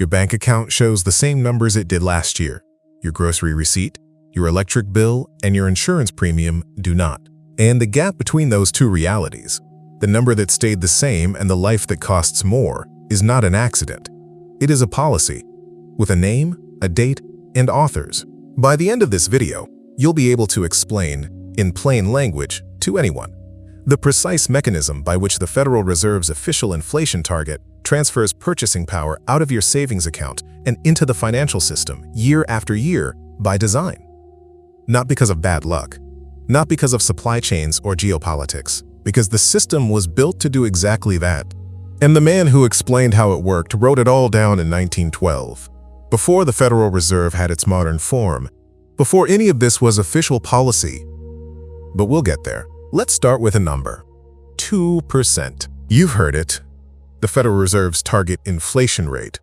Your bank account shows the same numbers it did last year. Your grocery receipt, your electric bill, and your insurance premium do not. And the gap between those two realities, the number that stayed the same and the life that costs more, is not an accident. It is a policy, with a name, a date, and authors. By the end of this video, you'll be able to explain, in plain language, to anyone, the precise mechanism by which the Federal Reserve's official inflation target transfers purchasing power out of your savings account and into the financial system year after year by design. Not because of bad luck, not because of supply chains or geopolitics, because the system was built to do exactly that. And the man who explained how it worked wrote it all down in 1912, before the Federal Reserve had its modern form, before any of this was official policy. But we'll get there. Let's start with a number. 2%. You've heard it. The Federal Reserve's target inflation rate.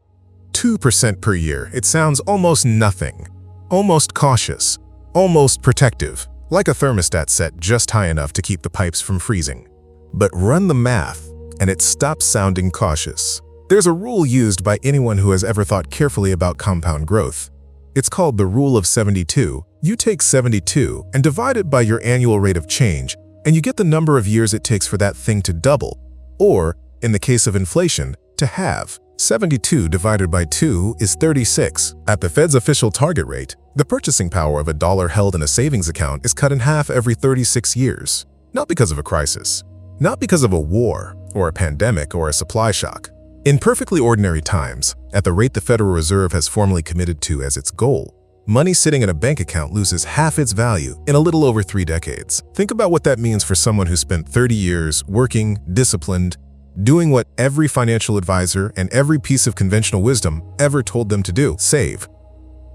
2% per year. It sounds almost nothing. Almost cautious. Almost protective. Like a thermostat set just high enough to keep the pipes from freezing. But run the math, and it stops sounding cautious. There's a rule used by anyone who has ever thought carefully about compound growth. It's called the Rule of 72. You take 72 and divide it by your annual rate of change, and you get the number of years it takes for that thing to double, or, in the case of inflation, to halve. 72 divided by 2 is 36. At the Fed's official target rate, the purchasing power of a dollar held in a savings account is cut in half every 36 years. Not because of a crisis, not because of a war, or a pandemic, or a supply shock. In perfectly ordinary times, at the rate the Federal Reserve has formally committed to as its goal, money sitting in a bank account loses half its value in a little over 3 decades. Think about what that means for someone who spent 30 years working, disciplined, doing what every financial advisor and every piece of conventional wisdom ever told them to do: save.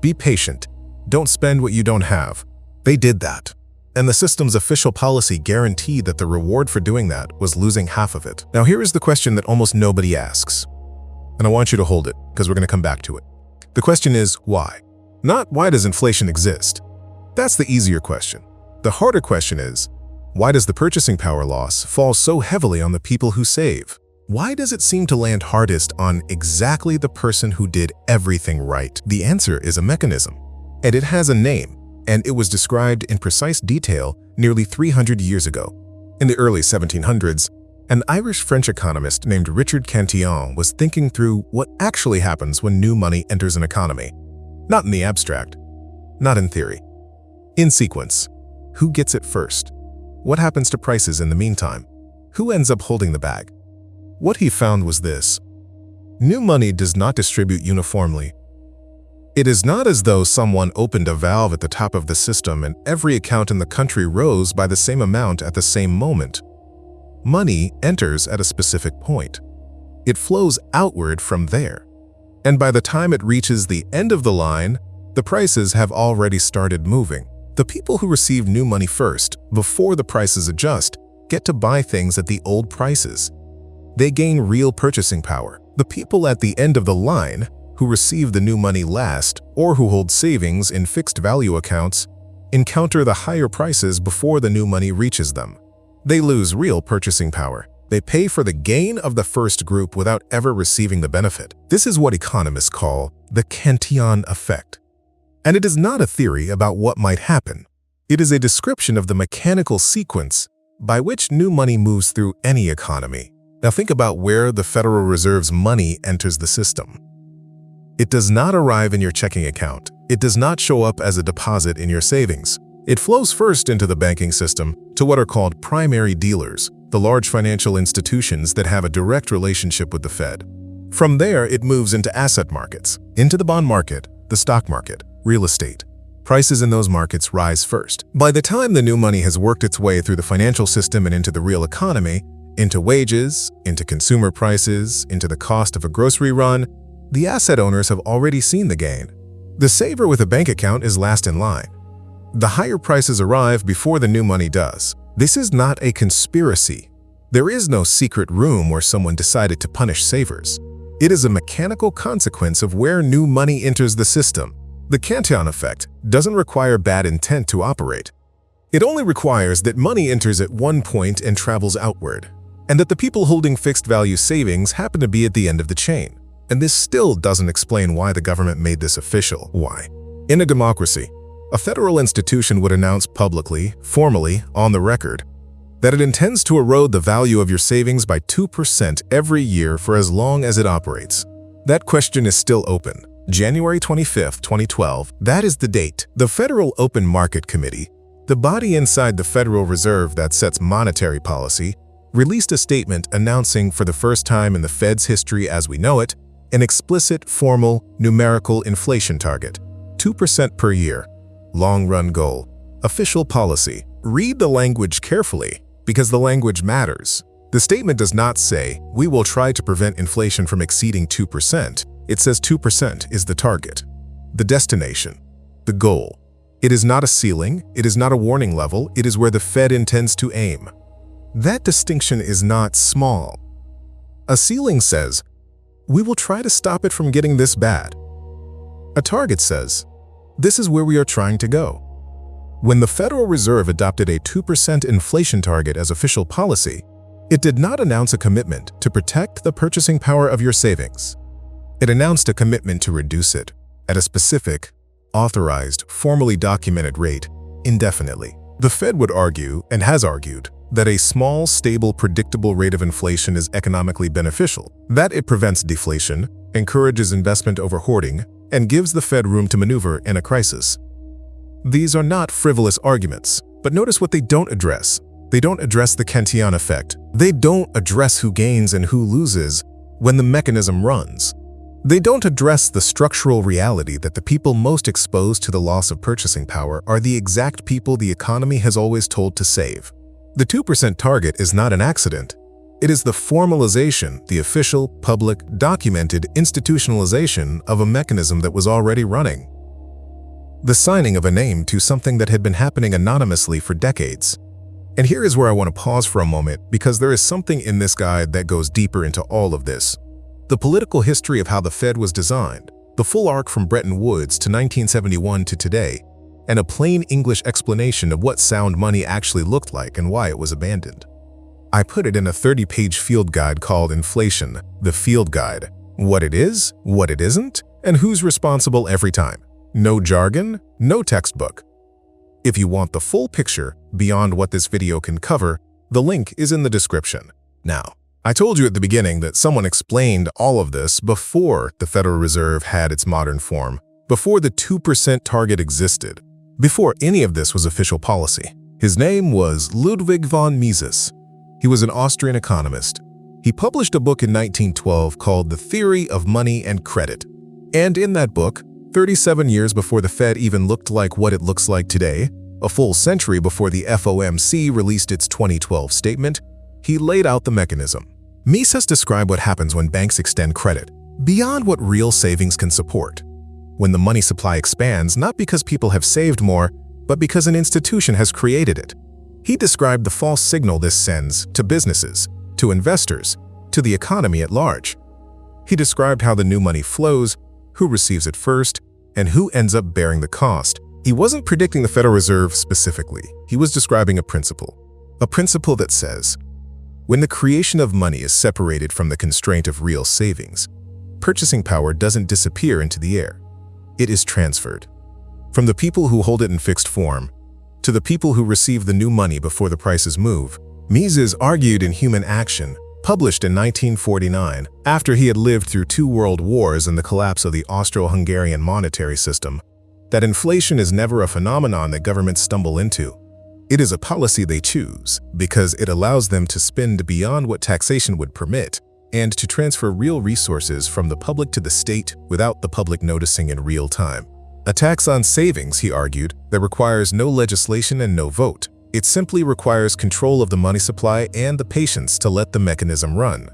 Be patient. Don't spend what you don't have. They did that. And the system's official policy guaranteed that the reward for doing that was losing half of it. Now here is the question that almost nobody asks. And I want you to hold it, because we're going to come back to it. The question is, why? Not why does inflation exist? That's the easier question. The harder question is, why does the purchasing power loss fall so heavily on the people who save? Why does it seem to land hardest on exactly the person who did everything right? The answer is a mechanism, and it has a name, and it was described in precise detail nearly 300 years ago. In the early 1700s, an Irish-French economist named Richard Cantillon was thinking through what actually happens when new money enters an economy. Not in the abstract, not in theory. In sequence. Who gets it first? What happens to prices in the meantime? Who ends up holding the bag? What he found was this: new money does not distribute uniformly. It is not as though someone opened a valve at the top of the system and every account in the country rose by the same amount at the same moment. Money enters at a specific point. It flows outward from there. And by the time it reaches the end of the line, the prices have already started moving. The people who receive new money first, before the prices adjust, get to buy things at the old prices. They gain real purchasing power. The people at the end of the line, who receive the new money last or who hold savings in fixed value accounts, encounter the higher prices before the new money reaches them. They lose real purchasing power. They pay for the gain of the first group without ever receiving the benefit. This is what economists call the Cantillon Effect. And it is not a theory about what might happen. It is a description of the mechanical sequence by which new money moves through any economy. Now think about where the Federal Reserve's money enters the system. It does not arrive in your checking account. It does not show up as a deposit in your savings. It flows first into the banking system to what are called primary dealers, the large financial institutions that have a direct relationship with the Fed. From there, it moves into asset markets, into the bond market, the stock market, real estate. Prices in those markets rise first. By the time the new money has worked its way through the financial system and into the real economy, into wages, into consumer prices, into the cost of a grocery run, the asset owners have already seen the gain. The saver with a bank account is last in line. The higher prices arrive before the new money does. This is not a conspiracy. There is no secret room where someone decided to punish savers. It is a mechanical consequence of where new money enters the system. The Cantillon Effect doesn't require bad intent to operate. It only requires that money enters at one point and travels outward, and that the people holding fixed value savings happen to be at the end of the chain. And this still doesn't explain why the government made this official. Why? In a democracy, a federal institution would announce publicly, formally, on the record, that it intends to erode the value of your savings by 2% every year for as long as it operates. That question is still open. January 25, 2012, that is the date. The Federal Open Market Committee, the body inside the Federal Reserve that sets monetary policy, released a statement announcing for the first time in the Fed's history as we know it, an explicit, formal, numerical inflation target, 2% per year, long-run goal, official policy. Read the language carefully, because the language matters. The statement does not say, we will try to prevent inflation from exceeding 2%. It says 2% is the target, the destination, the goal. It is not a ceiling, it is not a warning level, it is where the Fed intends to aim. That distinction is not small. A ceiling says, we will try to stop it from getting this bad. A target says, this is where we are trying to go. When the Federal Reserve adopted a 2% inflation target as official policy, it did not announce a commitment to protect the purchasing power of your savings. It announced a commitment to reduce it at a specific, authorized, formally documented rate indefinitely. The Fed would argue, and has argued, that a small, stable, predictable rate of inflation is economically beneficial, that it prevents deflation, encourages investment over hoarding, and gives the Fed room to maneuver in a crisis. These are not frivolous arguments, but notice what they don't address. They don't address the Cantillon effect. They don't address who gains and who loses when the mechanism runs. They don't address the structural reality that the people most exposed to the loss of purchasing power are the exact people the economy has always told to save. The 2% target is not an accident. It is the formalization, the official, public, documented institutionalization of a mechanism that was already running. The signing of a name to something that had been happening anonymously for decades. And here is where I want to pause for a moment because there is something in this guide that goes deeper into all of this. The political history of how the Fed was designed, the full arc from Bretton Woods to 1971 to today, and a plain English explanation of what sound money actually looked like and why it was abandoned. I put it in a 30-page field guide called Inflation, the Field Guide. What it is, what it isn't, and who's responsible every time. No jargon, no textbook. If you want the full picture beyond what this video can cover, the link is in the description. Now, I told you at the beginning that someone explained all of this before the Federal Reserve had its modern form, before the 2% target existed, before any of this was official policy. His name was Ludwig von Mises. He was an Austrian economist. He published a book in 1912 called The Theory of Money and Credit. And in that book, 37 years before the Fed even looked like what it looks like today, a full century before the FOMC released its 2012 statement, he laid out the mechanism. Mises described what happens when banks extend credit beyond what real savings can support. When the money supply expands, not because people have saved more, but because an institution has created it. He described the false signal this sends to businesses, to investors, to the economy at large. He described how the new money flows, who receives it first, and who ends up bearing the cost. He wasn't predicting the Federal Reserve specifically. He was describing a principle that says, when the creation of money is separated from the constraint of real savings, purchasing power doesn't disappear into the air. It is transferred. From the people who hold it in fixed form, to the people who receive the new money before the prices move. Mises argued in Human Action, published in 1949, after he had lived through 2 world wars and the collapse of the Austro-Hungarian monetary system, that inflation is never a phenomenon that governments stumble into. It is a policy they choose because it allows them to spend beyond what taxation would permit and to transfer real resources from the public to the state without the public noticing in real time. A tax on savings, he argued, that requires no legislation and no vote. It simply requires control of the money supply and the patience to let the mechanism run.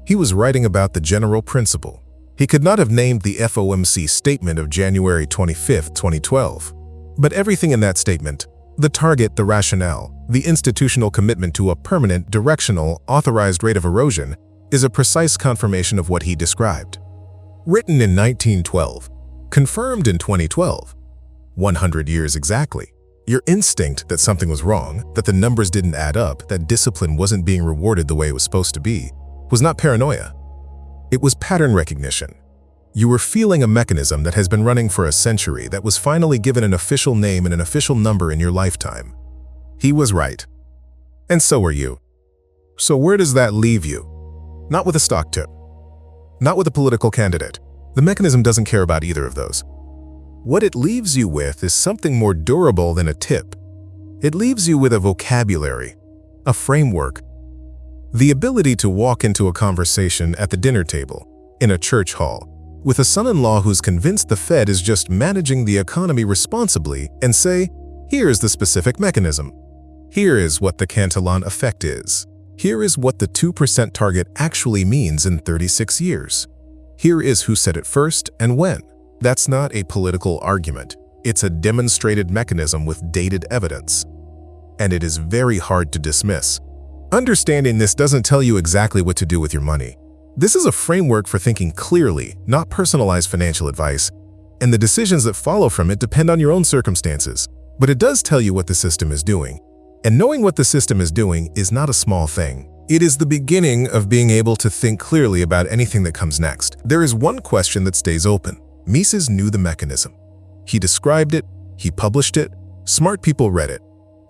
He was writing about the general principle. He could not have named the FOMC statement of January 25, 2012. But everything in that statement, the target, the rationale, the institutional commitment to a permanent, directional, authorized rate of erosion, is a precise confirmation of what he described. Written in 1912, confirmed in 2012, 100 years exactly. Your instinct that something was wrong, that the numbers didn't add up, that discipline wasn't being rewarded the way it was supposed to be, was not paranoia. It was pattern recognition. You were feeling a mechanism that has been running for a century that was finally given an official name and an official number in your lifetime. He was right. And so were you. So where does that leave you? Not with a stock tip. Not with a political candidate. The mechanism doesn't care about either of those. What it leaves you with is something more durable than a tip. It leaves you with a vocabulary, a framework, the ability to walk into a conversation at the dinner table, in a church hall, with a son-in-law who's convinced the Fed is just managing the economy responsibly and say, here is the specific mechanism. Here is what the Cantillon Effect is. Here is what the 2% target actually means in 36 years. Here is who said it first and when. That's not a political argument. It's a demonstrated mechanism with dated evidence. And it is very hard to dismiss. Understanding this doesn't tell you exactly what to do with your money. This is a framework for thinking clearly, not personalized financial advice, and the decisions that follow from it depend on your own circumstances. But it does tell you what the system is doing. And knowing what the system is doing is not a small thing. It is the beginning of being able to think clearly about anything that comes next. There is one question that stays open. Mises knew the mechanism. He described it, he published it, smart people read it,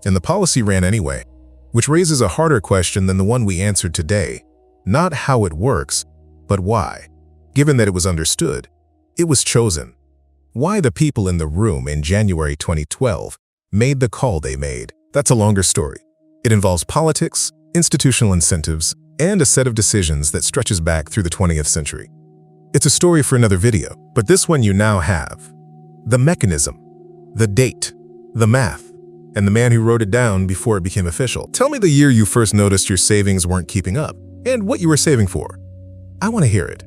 and the policy ran anyway, which raises a harder question than the one we answered today. Not how it works, but why. Given that it was understood, it was chosen. Why the people in the room in January 2012 made the call they made. That's a longer story. It involves politics, institutional incentives, and a set of decisions that stretches back through the 20th century. It's a story for another video, but this one you now have. The mechanism, the date, the math, and the man who wrote it down before it became official. Tell me the year you first noticed your savings weren't keeping up, and what you were saving for. I want to hear it.